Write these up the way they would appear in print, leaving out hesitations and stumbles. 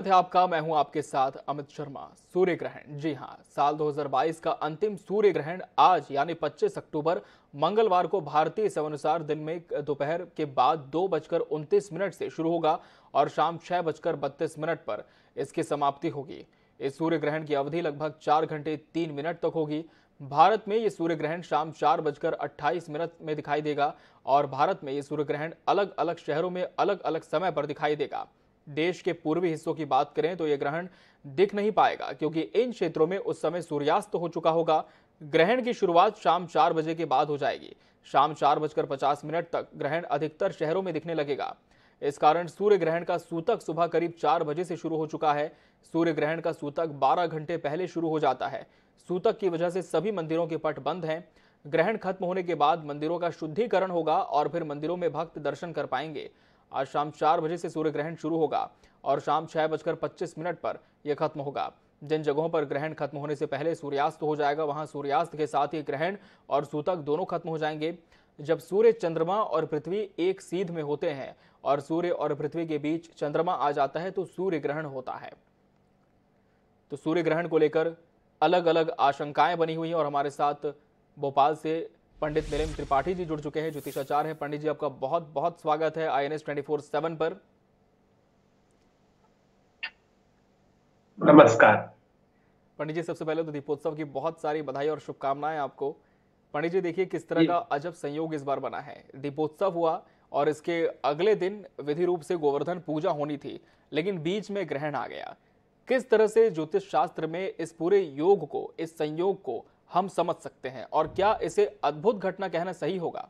है आपका। मैं हूं आपके साथ अमित शर्मा। सूर्य ग्रहण, जी हां, साल 2022 का अंतिम सूर्य ग्रहण आज यानी 25 अक्टूबर मंगलवार को भारतीय समयानुसार दिन में दोपहर के बाद 2:29 से शुरू होगा और शाम 6:32 पर इसकी समाप्ति होगी। इस सूर्य ग्रहण की अवधि लगभग 4 घंटे 3 मिनट तक होगी। भारत में ये सूर्य ग्रहण शाम 4:28 में दिखाई देगा और भारत में ये सूर्य ग्रहण अलग अलग शहरों में अलग अलग समय पर दिखाई देगा। देश के पूर्वी हिस्सों की बात करें तो यह ग्रहण दिख नहीं पाएगा क्योंकि इन क्षेत्रों में उस समय सूर्यास्त हो चुका होगा। ग्रहण की शुरुआत शाम 4 बजे के बाद हो जाएगी। शाम 4:50 तक ग्रहण अधिकतर शहरों में दिखने लगेगा। इस कारण सूर्य ग्रहण का सूतक सुबह करीब 4 बजे से शुरू हो चुका है। सूर्य ग्रहण का सूतक 12 घंटे पहले शुरू हो जाता है। सूतक की वजह से सभी मंदिरों के पट बंद हैं। ग्रहण खत्म होने के बाद मंदिरों का शुद्धिकरण होगा और फिर मंदिरों में भक्त दर्शन कर पाएंगे। आज शाम 4 बजे से सूर्य ग्रहण शुरू होगा और शाम 6:25 पर यह खत्म होगा। जिन जगहों पर ग्रहण खत्म होने से पहले सूर्यास्त हो जाएगा वहां सूर्यास्त के साथ ही ग्रहण और सूतक दोनों खत्म हो जाएंगे। जब सूर्य, चंद्रमा और पृथ्वी एक सीध में होते हैं और सूर्य और पृथ्वी के बीच चंद्रमा आ जाता है तो सूर्य ग्रहण होता है। तो सूर्य ग्रहण को लेकर अलग अलग आशंकाएं बनी हुई हैं और हमारे साथ भोपाल से पंडित नीलिम त्रिपाठी जी जुड़ चुके हैं, ज्योतिषाचार्य हैं। पंडित जी, आपका बहुत बहुत स्वागत है INS 24/7 पर। नमस्कार पंडित जी, सबसे पहले तो दीपोत्सव की बहुत सारी बधाई और शुभकामनाएं आपको। पंडित जी, देखिए किस तरह का अजब संयोग इस बार बना है। दीपोत्सव हुआ और इसके अगले दिन विधि रूप से गोवर्धन पूजा होनी थी, लेकिन बीच में ग्रहण आ गया। किस तरह से ज्योतिष शास्त्र में इस पूरे योग को, इस संयोग को हम समझ सकते हैं और क्या इसे अद्भुत घटना कहना सही होगा?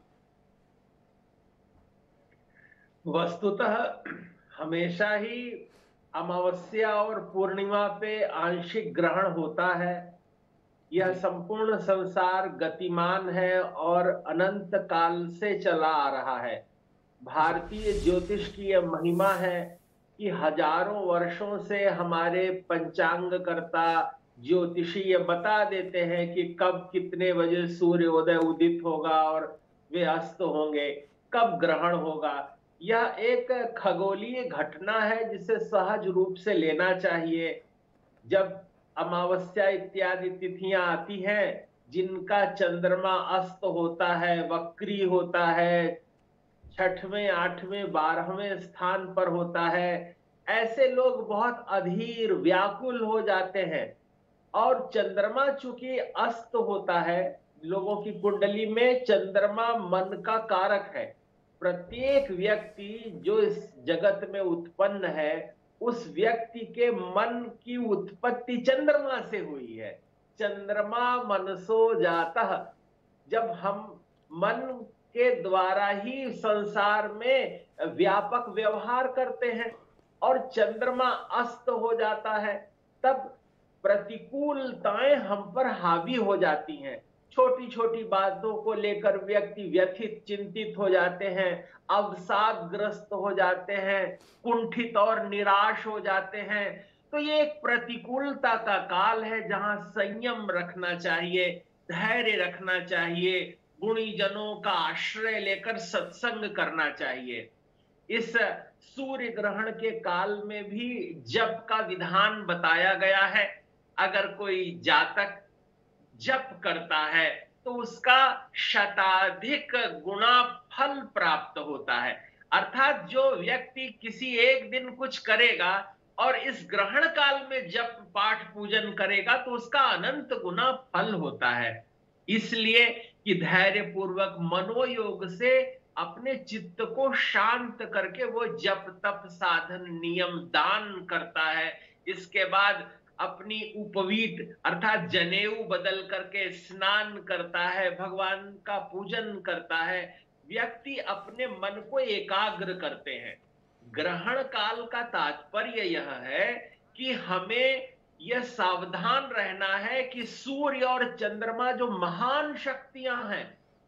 वस्तुतः हमेशा ही अमावस्या और पूर्णिमा पे आंशिक ग्रहण होता है। यह संपूर्ण संसार गतिमान है और अनंत काल से चला आ रहा है। भारतीय ज्योतिष की यह महिमा है कि हजारों वर्षों से हमारे पंचांगकर्ता ज्योतिषी ये बता देते हैं कि कब कितने बजे सूर्योदय उदित होगा और वे अस्त होंगे, कब ग्रहण होगा। यह एक खगोलीय घटना है जिसे सहज रूप से लेना चाहिए। जब अमावस्या इत्यादि तिथियां आती हैं जिनका चंद्रमा अस्त होता है, वक्री होता है, 6वें, 8वें, 12वें स्थान पर होता है, ऐसे लोग बहुत अधीर व्याकुल हो जाते हैं। और चंद्रमा चूंकि अस्त होता है, लोगों की कुंडली में चंद्रमा मन का कारक है। प्रत्येक व्यक्ति जो इस जगत में उत्पन्न है उस व्यक्ति के मन की उत्पत्ति चंद्रमा से हुई है। चंद्रमा मनसो जातः। जब हम मन के द्वारा ही संसार में व्यापक व्यवहार करते हैं और चंद्रमा अस्त हो जाता है, तब प्रतिकूलताएं हम पर हावी हो जाती हैं। छोटी छोटी बातों को लेकर व्यक्ति व्यथित, चिंतित हो जाते हैं, अवसादग्रस्त हो जाते हैं, कुंठित और निराश हो जाते हैं। तो ये एक प्रतिकूलता का काल है जहां संयम रखना चाहिए, धैर्य रखना चाहिए, गुणीजनों का आश्रय लेकर सत्संग करना चाहिए। इस सूर्य ग्रहण के काल में भी जप का विधान बताया गया है। अगर कोई जातक जप करता है तो उसका शताधिक गुना फल प्राप्त होता है। अर्थात जो व्यक्ति किसी एक दिन कुछ करेगा और इस ग्रहण काल में जप पाठ पूजन करेगा तो उसका अनंत गुना फल होता है। इसलिए कि धैर्य पूर्वक मनोयोग से अपने चित्त को शांत करके वो जप तप साधन नियम दान करता है। इसके बाद अपनी उपवीत अर्थात जनेऊ बदल करके स्नान करता है, भगवान का पूजन करता है। व्यक्ति अपने मन को एकाग्र करते हैं। ग्रहण काल का तात्पर्य यह है कि हमें यह सावधान रहना है कि सूर्य और चंद्रमा जो महान शक्तियां हैं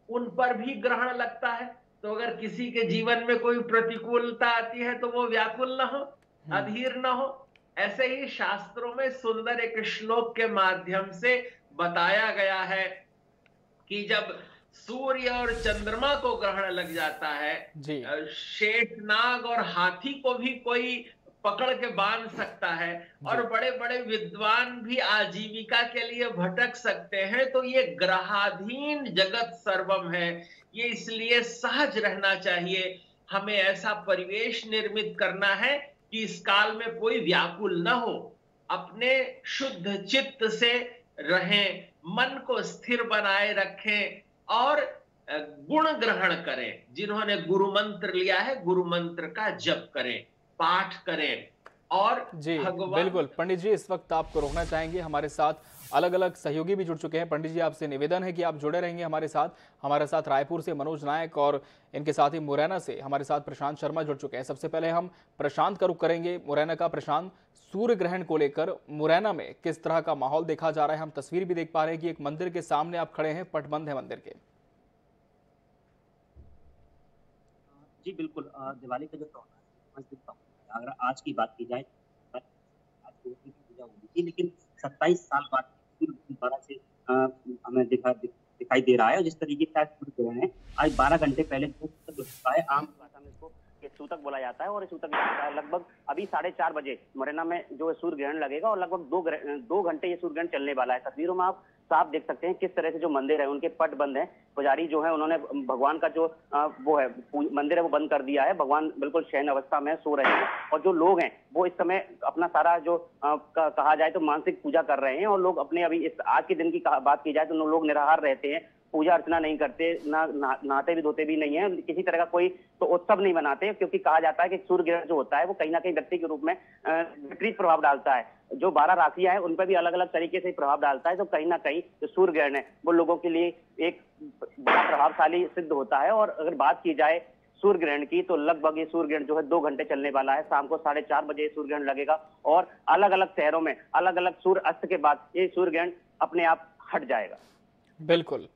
उन पर भी ग्रहण लगता है। तो अगर किसी के जीवन में कोई प्रतिकूलता आती है तो वो व्याकुल ना हो, अधीर ना हो। ऐसे ही शास्त्रों में सुंदर एक श्लोक के माध्यम से बताया गया है कि जब सूर्य और चंद्रमा को ग्रहण लग जाता है, जी। शेष नाग और हाथी को भी कोई पकड़ के बांध सकता है जी। और बड़े बड़े विद्वान भी आजीविका के लिए भटक सकते हैं। तो ये ग्रहाधीन जगत सर्वम है, ये इसलिए सहज रहना चाहिए। हमें ऐसा परिवेश निर्मित करना है कि इस काल में कोई व्याकुल न हो, अपने शुद्ध चित्त से रहें, मन को स्थिर बनाए रखें और गुण ग्रहण करें। जिन्होंने गुरु मंत्र लिया है, गुरु मंत्र का जप करें, पाठ करें और जी, भगवान। बिल्कुल। पंडित जी, इस वक्त आपको रोकना चाहेंगे, हमारे साथ अलग-अलग सहयोगी भी जुड़ चुके हैं। पंडित जी, आपसे निवेदन है कि आप जुड़े रहेंगे हमारे साथ। हमारे साथ रायपुर से मनोज नायक और इनके साथ ही मुरैना से हमारे साथ प्रशांत शर्मा जुड़ चुके हैं। सबसे पहले हम प्रशांत का रुख करेंगे, मुरैना का। प्रशांत, सूर्य ग्रहण को लेकर मुरैना में किस तरह का माहौल देखा जा रहा है? हम तस्वीर भी देख पा रहे हैं कि एक मंदिर के सामने आप खड़े हैं, पट बंद है मंदिर के। जी, बिल्कुल। दिवाली का जो त्योहार है, 5 दिन का होता है। अगर आज की बात की जाए, आज सूर्य की पूजा होनी थी, लेकिन 27 साल बाद सूर्य दोबारा से हमें दिखाई दे रहा है। और जिस तरीके से आज सूर्य ग्रहण है, आज 12 घंटे पहले जो सूतक होता है, आम भाषा में इसको ये सूतक बोला जाता है। और ये सूतक लगभग अभी 4:30 बजे मुरैना में जो सूर्य ग्रहण लगेगा और लगभग 2 घंटे ये सूर्य ग्रहण चलने वाला है। तस्वीरों में आप साफ देख सकते हैं किस तरह से जो मंदिर है उनके पट बंद है। पुजारी जो है उन्होंने भगवान का जो वो है मंदिर है वो बंद कर दिया है। भगवान बिल्कुल शयन अवस्था में सो रहे हैं और जो लोग हैं वो इस समय अपना सारा जो कहा जाए तो मानसिक पूजा कर रहे हैं। और लोग अपने अभी इस आज के दिन की बात की जाए तो लोग निराहार रहते हैं, पूजा अर्चना नहीं करते, नहाते भी धोते भी नहीं है, किसी तरह का कोई तो उत्सव नहीं मनाते, क्योंकि कहा जाता है कि सूर्य ग्रहण जो होता है वो कहीं ना कहीं व्यक्ति के रूप में विपरीत प्रभाव डालता है। जो 12 राशियां हैं उन पर भी अलग अलग तरीके से प्रभाव डालता है। तो कहीं ना कहीं जो सूर्य ग्रहण है वो लोगों के लिए एक बड़ा प्रभावशाली सिद्ध होता है। और अगर बात की जाए सूर्य ग्रहण की तो लगभग ये सूर्य ग्रहण जो है 2 घंटे चलने वाला है। शाम को 4:30 बजे सूर्य ग्रहण लगेगा और अलग अलग शहरों में अलग अलग सूर्य अस्त के बाद ये सूर्य ग्रहण अपने आप हट जाएगा। बिल्कुल।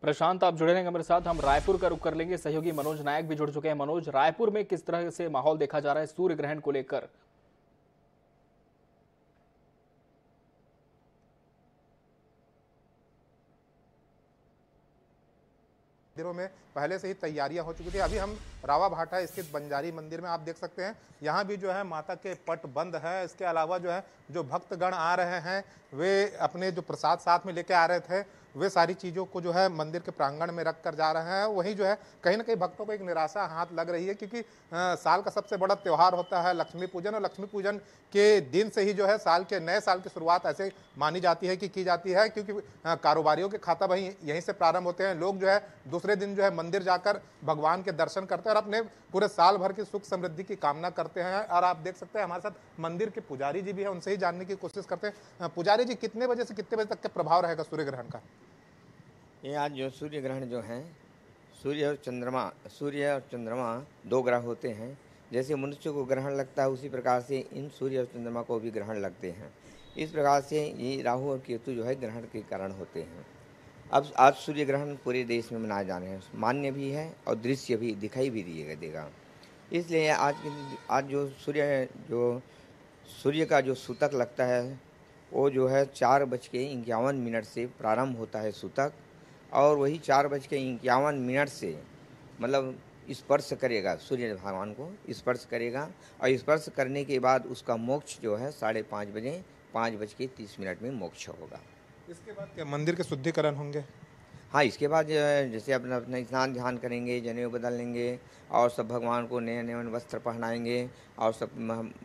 प्रशांत, आप जुड़े रहेंगे मेरे साथ। हम रायपुर का रुख कर लेंगे, सहयोगी मनोज नायक भी जुड़ चुके हैं। मनोज, रायपुर में किस तरह से माहौल देखा जा रहा है सूर्य ग्रहण को लेकर? मंदिरों में पहले से ही तैयारियां हो चुकी थी। अभी हम रावा भाटा स्थित बंजारी मंदिर में आप देख सकते हैं, यहाँ भी जो है माता के पट बंद है। इसके अलावा जो है जो भक्तगण आ रहे हैं वे अपने जो प्रसाद साथ में लेके आ रहे थे वे सारी चीज़ों को जो है मंदिर के प्रांगण में रख कर जा रहे हैं। वहीं जो है कहीं ना कहीं भक्तों को एक निराशा हाथ लग रही है, क्योंकि साल का सबसे बड़ा त्यौहार होता है लक्ष्मी पूजन। और लक्ष्मी पूजन के दिन से ही जो है साल के नए साल की शुरुआत ऐसे मानी जाती है कि की जाती है, क्योंकि कारोबारियों के खाता वहीं यहीं से प्रारंभ होते हैं। लोग जो है दूसरे दिन जो है मंदिर जाकर भगवान के दर्शन करते हैं और अपने पूरे साल भर की सुख समृद्धि की कामना करते हैं। और आप देख सकते हैं हमारे साथ मंदिर के पुजारी जी भी हैं, उनसे ही जानने की कोशिश करते हैं। पुजारी जी, कितने बजे से कितने बजे तक का प्रभाव रहेगा सूर्य ग्रहण का? ये आज जो सूर्य ग्रहण जो है, सूर्य और चंद्रमा 2 ग्रह होते हैं। जैसे मनुष्य को ग्रहण लगता है उसी प्रकार से इन सूर्य और चंद्रमा को भी ग्रहण लगते हैं। इस प्रकार से ये राहु और केतु जो है ग्रहण के कारण होते हैं। अब आज सूर्य ग्रहण पूरे देश में मनाए जाने हैं, मान्य भी है और दृश्य भी दिखाई भी देगा। इसलिए आज जो सूर्य का जो सूतक लगता है वो जो है 4:51 से प्रारंभ होता है सूतक, और वही 4:51 से मतलब स्पर्श करेगा, सूर्य भगवान को स्पर्श करेगा। और स्पर्श करने के बाद उसका मोक्ष जो है 5:30 बजे 5:30 में मोक्ष होगा। इसके बाद क्या मंदिर के शुद्धिकरण होंगे? हाँ, इसके बाद जैसे अपना स्नान ध्यान करेंगे, जनेऊ बदल लेंगे और सब भगवान को नए नए वस्त्र पहनाएंगे और सब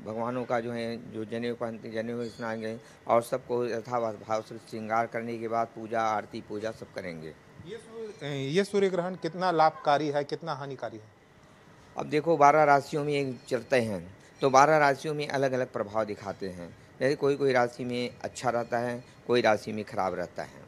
भगवानों का जो है जो जनेऊ पहनते जनेऊ स्नाएंगे और सबको यथाभाव से श्रृंगार करने के बाद पूजा आरती पूजा सब करेंगे। ये सूर्य ग्रहण कितना लाभकारी है, कितना हानिकारी है? अब देखो 12 राशियों में चलते हैं तो 12 राशियों में अलग अलग प्रभाव दिखाते हैं। जैसे कोई राशि में अच्छा रहता है, कोई राशि में खराब रहता है।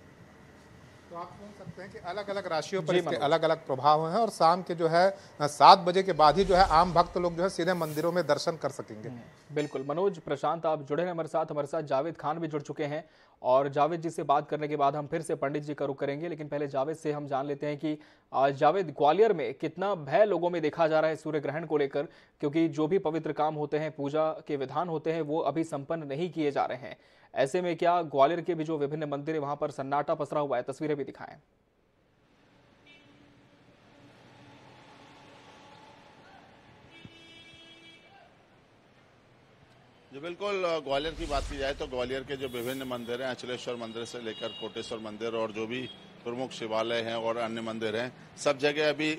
तो आप सुन सकते हैं कि अलग अलग राशियों पर इसके अलग अलग प्रभाव हैं। और शाम के जो है 7 बजे के बाद ही जो है आम भक्त लोग जो है सीधे मंदिरों में दर्शन कर सकेंगे। बिल्कुल। मनोज, प्रशांत, आप जुड़े हैं हमारे साथ जावेद खान भी जुड़ चुके हैं। और जावेद जी से बात करने के बाद हम फिर से पंडित जी का रुख करेंगे, लेकिन पहले जावेद से हम जान लेते हैं कि जावेद, ग्वालियर में कितना भय लोगों में देखा जा रहा है सूर्य ग्रहण को लेकर, क्योंकि जो भी पवित्र काम होते हैं, पूजा के विधान होते हैं, वो अभी संपन्न नहीं किए जा रहे हैं। ऐसे में क्या ग्वालियर के भी जो विभिन्न मंदिर है वहां पर सन्नाटा पसरा हुआ है? तस्वीरें भी दिखाएं। जो बिल्कुल ग्वालियर की बात की जाए तो ग्वालियर के जो विभिन्न मंदिर हैं, अचलेश्वर मंदिर से लेकर कोटेश्वर मंदिर और जो भी प्रमुख शिवालय हैं और अन्य मंदिर हैं, सब जगह अभी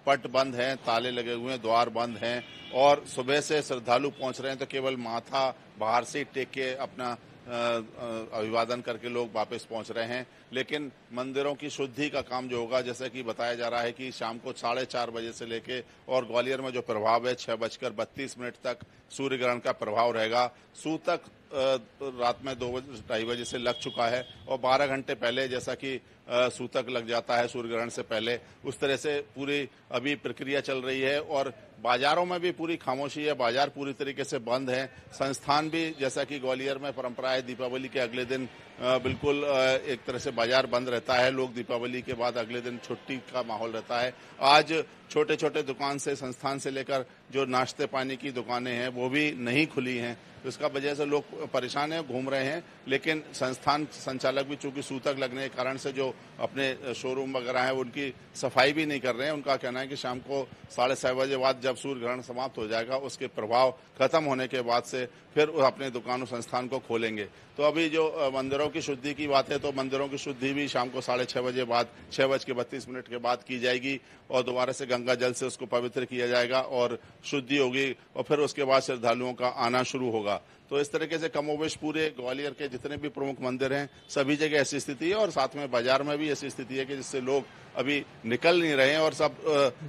पट बंद हैं, ताले लगे हुए हैं, द्वार बंद हैं और सुबह से श्रद्धालु पहुंच रहे हैं तो केवल माथा बाहर से टेक के अपना अभिवादन करके लोग वापस पहुंच रहे हैं। लेकिन मंदिरों की शुद्धि का काम जो होगा, जैसा कि बताया जा रहा है कि शाम को 4:30 बजे से लेके और ग्वालियर में जो प्रभाव है 6:32 तक सूर्य ग्रहण का प्रभाव रहेगा। सूतक रात में 2-2:30 बजे से लग चुका है और 12 घंटे पहले जैसा कि सूतक लग जाता है सूर्य ग्रहण से पहले, उस तरह से पूरी अभी प्रक्रिया चल रही है और बाजारों में भी पूरी खामोशी है, बाजार पूरी तरीके से बंद है। संस्थान भी जैसा कि ग्वालियर में परंपरा है, दीपावली के अगले दिन बिल्कुल एक तरह से बाजार बंद रहता है। लोग दीपावली के बाद अगले दिन छुट्टी का माहौल रहता है। आज छोटे छोटे दुकान से संस्थान से लेकर जो नाश्ते पानी की दुकानें हैं वो भी नहीं खुली हैं, तो इसका वजह से लोग परेशान हैं, घूम रहे हैं। लेकिन संस्थान संचालक भी चूंकि सूतक लगने के कारण से जो अपने शोरूम वगैरह हैं उनकी सफाई भी नहीं कर रहे हैं। उनका कहना है कि शाम को 6:30 बजे बाद जब सूर्य ग्रहण समाप्त हो जाएगा उसके प्रभाव खत्म होने के बाद से फिर अपने दुकानों संस्थान को खोलेंगे। तो अभी जो मंदिरों की शुद्धि की बात है तो मंदिरों की शुद्धि भी शाम को 6:30 बजे बाद 6:32 के बाद की जाएगी और दोबारा से गंगा जल से उसको पवित्र किया जाएगा और शुद्धि होगी और फिर उसके बाद श्रद्धालुओं का आना शुरू होगा। तो इस तरीके से कमोवेश पूरे ग्वालियर के जितने भी प्रमुख मंदिर हैं सभी जगह ऐसी स्थिति है और साथ में बाजार में भी ऐसी स्थिति है कि जिससे लोग अभी निकल नहीं रहे हैं और सब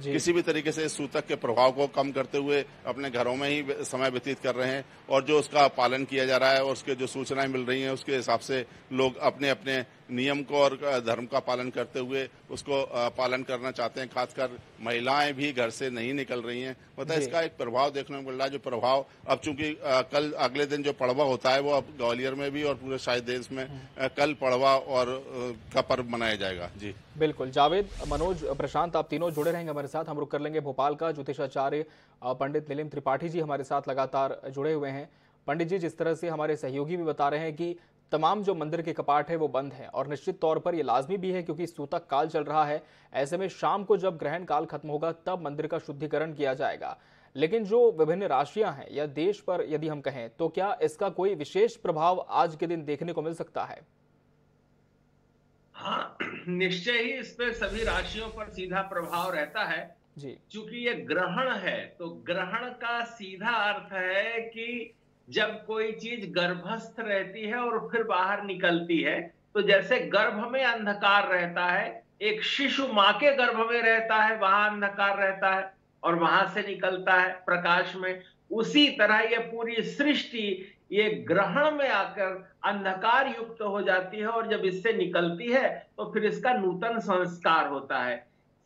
किसी भी तरीके से सूतक के प्रभाव को कम करते हुए अपने घरों में ही समय व्यतीत कर रहे हैं और जो उसका पालन किया जा रहा है और उसके जो सूचनाएं मिल रही हैं उसके हिसाब से लोग अपने अपने नियम को और धर्म का पालन करते हुए उसको पालन करना चाहते हैं। खासकर महिलाएं भी घर से नहीं निकल रही हैं। मतलब इसका एक प्रभाव देखने को मिल रहा है, जो प्रभाव अब चूंकि कल अगले दिन जो पड़वा होता है वो अब ग्वालियर में भी और पूरे शायद देश में कल पड़वा और का पर्व मनाया जाएगा। जी बिल्कुल। जावेद, मनोज, प्रशांत, आप तीनों जुड़े रहेंगे हमारे साथ। हम रुक कर लेंगे भोपाल का ज्योतिषाचार्य पंडित नीलिम त्रिपाठी जी हमारे साथ लगातार जुड़े हुए हैं। पंडित जी, जिस तरह से हमारे सहयोगी भी बता रहे हैं कि तमाम जो मंदिर के कपाट है वो बंद है और निश्चित तौर पर ये लाजमी भी है क्योंकि सूतक काल चल रहा है। ऐसे में शाम को जब ग्रहण काल खत्म होगा तब मंदिर का शुद्धिकरण किया जाएगा। लेकिन जो विभिन्न राशियां हैं या देश पर यदि हम कहें तो क्या इसका कोई विशेष प्रभाव आज के दिन देखने को मिल सकता है? हाँ, निश्चय ही इस पे सभी राशियों पर सीधा प्रभाव रहता है जी। क्योंकि ये ग्रहण है तो ग्रहण का सीधा अर्थ है कि जब कोई चीज गर्भस्थ रहती है और फिर बाहर निकलती है, तो जैसे गर्भ में अंधकार रहता है, एक शिशु मां के गर्भ में रहता है, वहां अंधकार रहता है और वहां से निकलता है प्रकाश में, उसी तरह ये पूरी सृष्टि ये ग्रहण में आकर अंधकार युक्त हो जाती है और जब इससे निकलती है तो फिर इसका नूतन संस्कार होता है।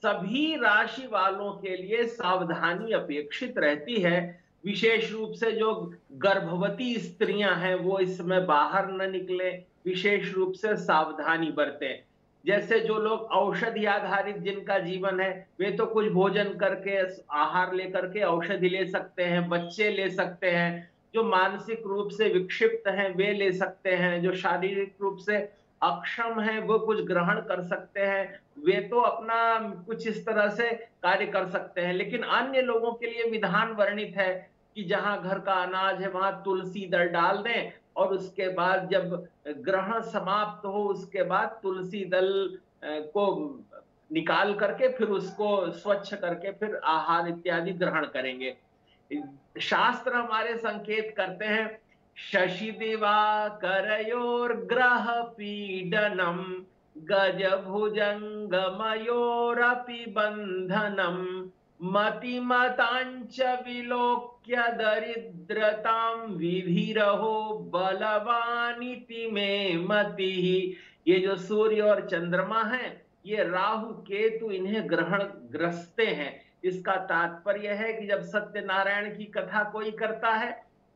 सभी राशि वालों के लिए सावधानी अपेक्षित रहती है। विशेष रूप से जो गर्भवती स्त्रियां हैं वो इसमें बाहर न निकले, विशेष रूप से सावधानी बरतें। जैसे जो लोग औषधि आधारित जिनका जीवन है वे तो कुछ भोजन करके आहार लेकर के औषधि ले सकते हैं, बच्चे ले सकते हैं, जो मानसिक रूप से विक्षिप्त हैं वे ले सकते हैं, जो शारीरिक रूप से अक्षम है वो कुछ ग्रहण कर सकते हैं, वे तो अपना कुछ इस तरह से कार्य कर सकते हैं। लेकिन अन्य लोगों के लिए विधान वर्णित है कि जहां घर का अनाज है वहां तुलसी दल डाल दें और उसके बाद जब ग्रहण समाप्त हो उसके बाद तुलसी दल को निकाल करके फिर उसको स्वच्छ करके फिर आहार इत्यादि ग्रहण करेंगे। शास्त्र हमारे संकेत करते हैं शशि दिवाकरयोर्ग्रह पीडनम गज भुजंग मयोरपि बंधनम मतिमतांच विलोक्य दरिद्रतां विधिरहो बलवानिति में मति। ये जो सूर्य और चंद्रमा हैं ये राहु केतु इन्हें ग्रहण ग्रस्ते हैं। इसका तात्पर्य है कि जब सत्यनारायण की कथा कोई करता है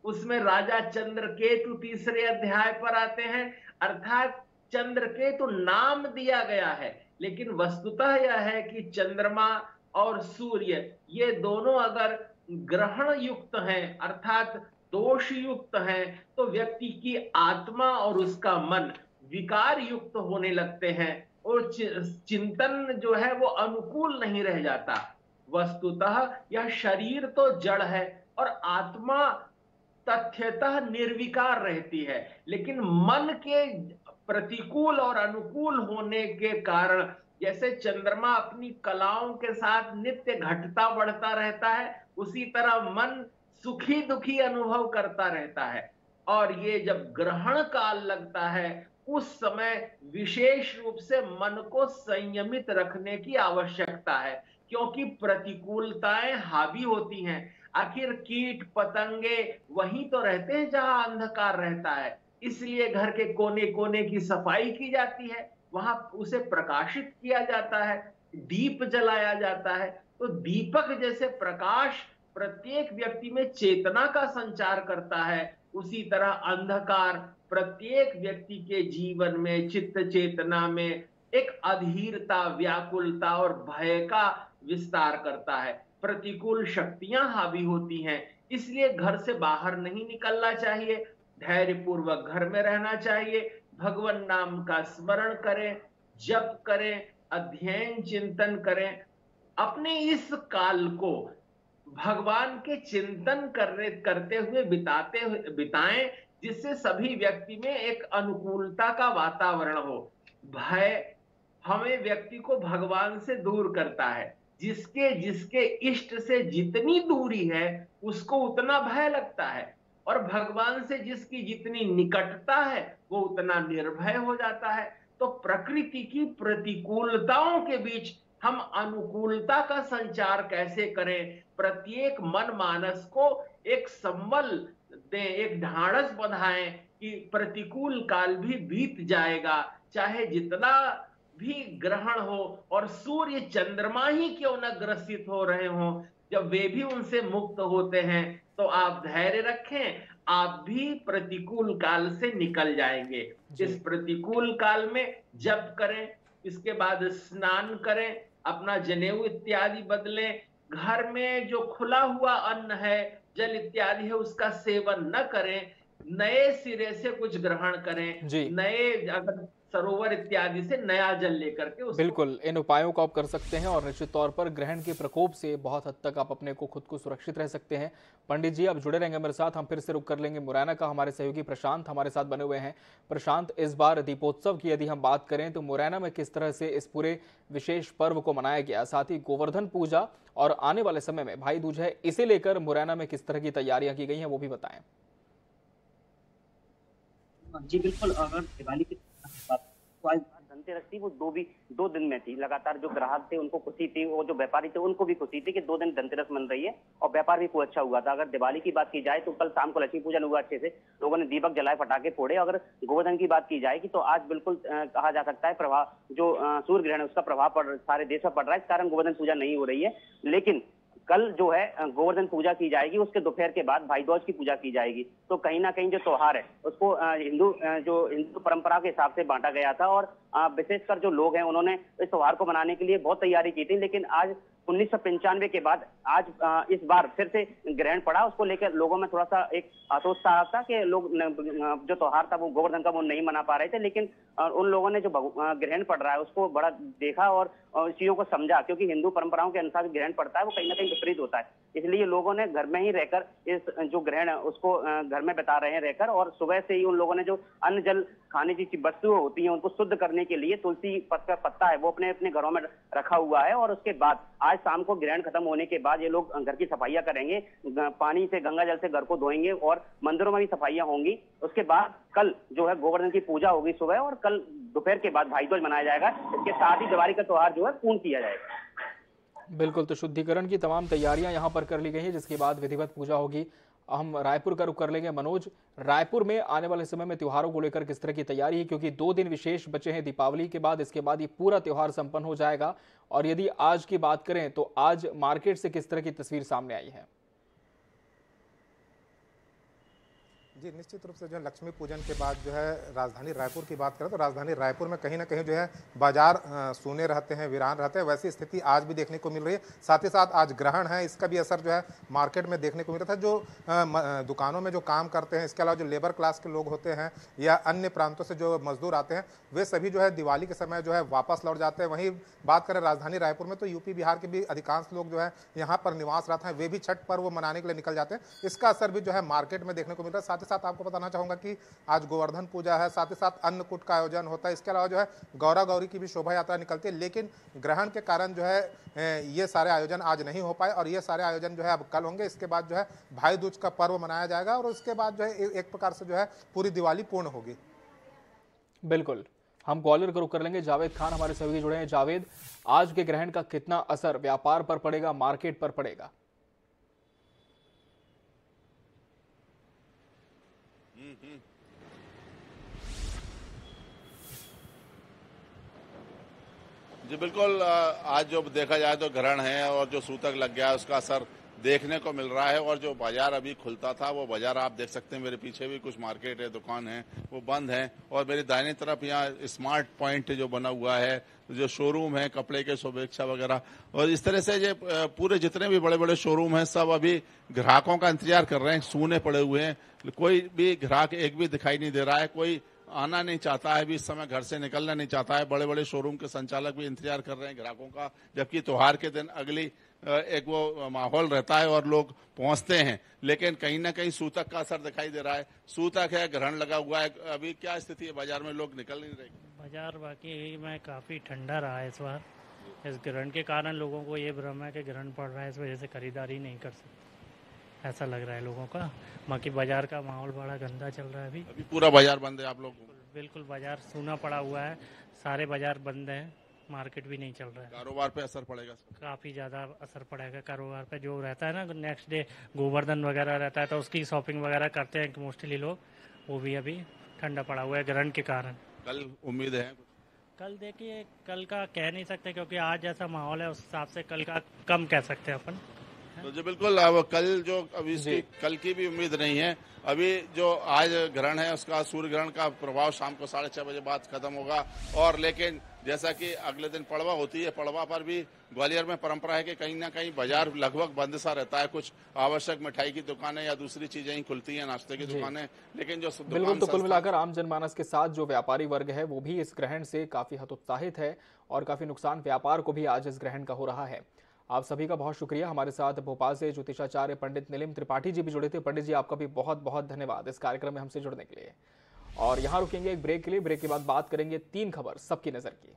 उसमें राजा चंद्रकेतु तीसरे अध्याय पर आते हैं, अर्थात चंद्रकेतु नाम दिया गया है लेकिन वस्तुतः यह है कि चंद्रमा और सूर्य ये दोनों अगर ग्रहण युक्त हैं अर्थात दोष युक्त हैं तो व्यक्ति की आत्मा और उसका मन विकार युक्त होने लगते हैं और चिंतन जो है वो अनुकूल नहीं रह जाता। वस्तुतः यह शरीर तो जड़ है और आत्मा तथ्यतः निर्विकार रहती है, लेकिन मन के प्रतिकूल और अनुकूल होने के कारण, जैसे चंद्रमा अपनी कलाओं के साथ नित्य घटता बढ़ता रहता है, उसी तरह मन सुखी दुखी अनुभव करता रहता है। और ये जब ग्रहण काल लगता है, उस समय विशेष रूप से मन को संयमित रखने की आवश्यकता है, क्योंकि प्रतिकूलताएं हावी होती हैं। आखिर कीट पतंगे वहीं तो रहते हैं जहां अंधकार रहता है, इसलिए घर के कोने कोने की सफाई की जाती है, वहां उसे प्रकाशित किया जाता है, दीप जलाया जाता है। तो दीपक जैसे प्रकाश प्रत्येक व्यक्ति में चेतना का संचार करता है, उसी तरह अंधकार प्रत्येक व्यक्ति के जीवन में, चित्त चेतना में एक अधीरता, व्याकुलता और भय का विस्तार करता है। प्रतिकूल शक्तियां हावी होती हैं, इसलिए घर से बाहर नहीं निकलना चाहिए, धैर्यपूर्वक घर में रहना चाहिए, भगवान नाम का स्मरण करें, जप करें, अध्ययन चिंतन करें। अपने इस काल को भगवान के चिंतन करते हुए बिताएं, जिससे सभी व्यक्ति में एक अनुकूलता का वातावरण हो। भय हमें व्यक्ति को भगवान से दूर करता है। जिसके जिसके इष्ट से जितनी दूरी है, उसको उतना भय लगता है, और भगवान से जिसकी जितनी निकटता है, वो उतना निर्भय हो जाता है। तो प्रकृति की प्रतिकूलताओं के बीच हम अनुकूलता का संचार कैसे करें, प्रत्येक मन मानस को एक संबल दें, एक ढाढ़स बंधाएं कि प्रतिकूल काल भी बीत जाएगा, चाहे जितना भी ग्रहण हो और सूर्य चंद्रमा ही क्यों न ग्रसित हो रहे हों, जब वे भी उनसे मुक्त होते हैं, तो आप धैर्य रखें, आप भी प्रतिकूल काल से निकल जाएंगे। इस प्रतिकूल काल में जप करें, इसके बाद स्नान करें, अपना जनेऊ इत्यादि बदलें, घर में जो खुला हुआ अन्न है, जल इत्यादि है, उसका सेवन न करें, नए सिरे से कुछ ग्रहण करें, नए अगर सरोवर इत्यादि से नया जल लेकर के बिल्कुल इन उपायों को आप कर सकते हैं और निश्चित तौर पर ग्रहण के प्रकोप से बहुत हद तक आप अपने को खुद को सुरक्षित रह सकते हैं। पंडित जी आप जुड़े रहेंगे मेरे साथ, हम फिर से रुक कर लेंगे मुरैना का। हमारे सहयोगी प्रशांत हमारे साथ बने हुए हैं। प्रशांत, इस बार दीपोत्सव की यदि हम बात करें तो मुरैना में किस तरह से इस पूरे विशेष पर्व को मनाया गया, साथ ही गोवर्धन पूजा और आने वाले समय में भाई दूज है, इसे लेकर मुरैना में किस तरह की तैयारियां की गई हैं, वो भी बताएं। जी बिल्कुल, अगर दिवाली की तो आज धनतेरस थी, वो दो दिन में थी। लगातार जो ग्राहक थे उनको खुशी थी, वो जो व्यापारी थे उनको भी खुशी थी कि 2 दिन धनतेरस मन रही है और व्यापार भी खूब अच्छा हुआ था। अगर दिवाली की बात की जाए तो कल शाम को लक्ष्मी पूजन हुआ अच्छे से, लोगों ने दीपक जलाए, पटाखे फोड़े। अगर गोवर्धन की बात की जाएगी तो आज बिल्कुल कहा जा सकता है प्रभाव जो सूर्य ग्रहण है उसका प्रभाव सारे देश में पड़ रहा है, इस कारण गोवर्धन पूजा नहीं हो रही है। लेकिन कल जो है गोवर्धन पूजा की जाएगी, उसके दोपहर के बाद भाई दूज की पूजा की जाएगी। तो कहीं ना कहीं जो त्योहार है उसको हिंदू परंपरा के हिसाब से बांटा गया था और विशेषकर जो लोग हैं उन्होंने इस त्योहार को मनाने के लिए बहुत तैयारी की थी। लेकिन आज 1995 के बाद आज इस बार फिर से ग्रहण पड़ा, उसको लेकर लोगों में थोड़ा सा एक हतोत्साह था कि लोग जो त्योहार था वो गोवर्धन का वो नहीं मना पा रहे थे। लेकिन उन लोगों ने जो ग्रहण पड़ रहा है उसको बड़ा देखा और चीजों को समझा, क्योंकि हिंदू परंपराओं के अनुसार ग्रहण पड़ता है वो कहीं ना कहीं विपरीत होता है। इसलिए लोगों ने घर में ही रहकर इस जो ग्रहण है उसको घर में बिता रहे हैं रहकर, और सुबह से ही उन लोगों ने जो अन्न जल खाने की वस्तुएं होती हैं उनको शुद्ध करने के लिए तुलसी पत्ता है वो अपने अपने घरों में रखा हुआ है। और उसके बाद आज शाम को ग्रहण खत्म होने के बाद ये लोग घर की सफाइयां करेंगे, पानी से गंगा जल से घर को धोएंगे और मंदिरों में भी सफाइयां होंगी। उसके बाद कल जो है गोवर्धन की पूजा होगी सुबह, और कल दोपहर के बाद भाई दूज मनाया जाएगा। इसके साथ ही दिवाली का त्योहार जो है पूर्ण किया जाएगा। बिल्कुल, तो शुद्धिकरण की तमाम तैयारियां यहां पर कर ली गई हैं, जिसके बाद विधिवत पूजा होगी। हम रायपुर का रुख कर लेंगे। मनोज, रायपुर में आने वाले समय में त्योहारों को लेकर किस तरह की तैयारी है, क्योंकि 2 दिन विशेष बचे हैं दीपावली के बाद, इसके बाद ये पूरा त्योहार संपन्न हो जाएगा। और यदि आज की बात करें तो आज मार्केट से किस तरह की तस्वीर सामने आई है? जी, निश्चित रूप से जो है लक्ष्मी पूजन के बाद जो है राजधानी रायपुर की बात करें तो राजधानी रायपुर में कहीं न कहीं जो है बाजार सूने रहते हैं, वीरान रहते हैं। वैसी स्थिति आज भी देखने को मिल रही है। साथ ही साथ आज ग्रहण है, इसका भी असर जो है मार्केट में देखने को मिल रहा था। जो दुकानों में जो काम करते हैं, इसके अलावा जो लेबर क्लास के लोग होते हैं या अन्य प्रांतों से जो मजदूर आते हैं, वे सभी जो है दिवाली के समय जो है वापस लौट जाते हैं। वहीं बात करें राजधानी रायपुर में तो यूपी बिहार के भी अधिकांश लोग जो है यहाँ पर निवास रहते हैं, वे भी छठ पर्व मनाने के लिए निकल जाते हैं। इसका असर भी जो है मार्केट में देखने को मिल रहा है। साथ ही साथ आपको बताना चाहूंगा कि आज गोवर्धन पूजा है, साथ ही साथ अन्नकूट का आयोजन होता है। इसके अलावा जो है गौरा गौरी की भी शोभा यात्रा निकलती है, लेकिन ग्रहण के कारण जो है ये सारे आयोजन आज नहीं हो पाए और ये सारे आयोजन जो है अब कल होंगे। इसके बाद जो है भाई दूज का पर्व मनाया जाएगा और उसके बाद जो है एक प्रकार से जो है पूरी दिवाली पूर्ण होगी। बिल्कुल, हम ग्वालियर का रुख कर लेंगे। जावेद खान हमारे सहयोगी जुड़े हैं। जावेद, आज के ग्रहण का कितना असर व्यापार पर पड़ेगा, मार्केट पर पड़ेगा? जी बिल्कुल, आज जो देखा जाए तो ग्रहण है और जो सूतक लग गया है उसका असर देखने को मिल रहा है। और जो बाजार अभी खुलता था वो बाजार आप देख सकते हैं, मेरे पीछे भी कुछ मार्केट है, दुकान है, वो बंद है। और मेरी दाहिनी तरफ यहाँ स्मार्ट पॉइंट जो बना हुआ है, जो शोरूम है कपड़े के, शुभेच्छा वगैरह, और इस तरह से ये पूरे जितने भी बड़े बड़े शोरूम हैं सब अभी ग्राहकों का इंतजार कर रहे हैं, सूने पड़े हुए हैं। कोई भी ग्राहक एक भी दिखाई नहीं दे रहा है, कोई आना नहीं चाहता है, अभी इस समय घर से निकलना नहीं चाहता है। बड़े बड़े शोरूम के संचालक भी इंतजार कर रहे हैं ग्राहकों का, जबकि त्योहार के दिन अगली एक वो माहौल रहता है और लोग पहुंचते हैं। लेकिन कहीं ना कहीं सूतक का असर दिखाई दे रहा है। सूतक है, ग्रहण लगा हुआ है, अभी क्या स्थिति है बाजार में, लोग निकल नहीं रहे? बाजार वाकई में काफ़ी ठंडा रहा है इस बार। इस ग्रहण के कारण लोगों को ये भ्रम है कि ग्रहण पड़ रहा है, इस वजह से खरीदारी नहीं कर सकते, ऐसा लग रहा है लोगों का। बाकी बाजार का माहौल बड़ा गंदा चल रहा है अभी पूरा बाजार बंद है आप लोग? बिल्कुल, बाजार सूना पड़ा हुआ है, सारे बाजार बंद हैं, मार्केट भी नहीं चल रहा है। कारोबार पे असर पड़ेगा? काफ़ी ज़्यादा असर पड़ेगा कारोबार पे। जो रहता है ना नेक्स्ट डे गोवर्धन वगैरह रहता है तो उसकी शॉपिंग वगैरह करते हैं मोस्टली लोग, वो भी अभी ठंडा पड़ा हुआ है ग्रहण के कारण। कल उम्मीद है? कल देखिए, कल का कह नहीं सकते क्योंकि आज जैसा माहौल है उस हिसाब से कल का कम कह सकते हैं अपन। तो जी बिल्कुल, अब कल जो अभी इसकी कल की भी उम्मीद नहीं है। अभी जो आज ग्रहण है उसका सूर्य ग्रहण का प्रभाव शाम को 6:30 बजे बाद खत्म होगा। और लेकिन जैसा कि अगले दिन पड़वा होती है, पड़वा पर भी ग्वालियर में परंपरा है कि कहीं ना कहीं बाजार लगभग बंद सा रहता है। कुछ आवश्यक मिठाई की दुकानें या दूसरी चीजें ही खुलती हैं, नाश्ते की दुकानें, लेकिन जो बिल्कुल, तो कुल मिलाकर आम जनमानस के साथ जो व्यापारी वर्ग है वो भी इस ग्रहण से काफी हतोत्साहित है और काफी नुकसान व्यापार को भी आज इस ग्रहण का हो रहा है। आप सभी का बहुत शुक्रिया। हमारे साथ भोपाल से ज्योतिषाचार्य पंडित नीलिम त्रिपाठी जी भी जुड़े थे। पंडित जी, आपका भी बहुत बहुत धन्यवाद इस कार्यक्रम में हमसे जुड़ने के लिए। और यहाँ रुकेंगे एक ब्रेक के लिए। ब्रेक के बाद बात करेंगे 3 खबर सबकी नजर की।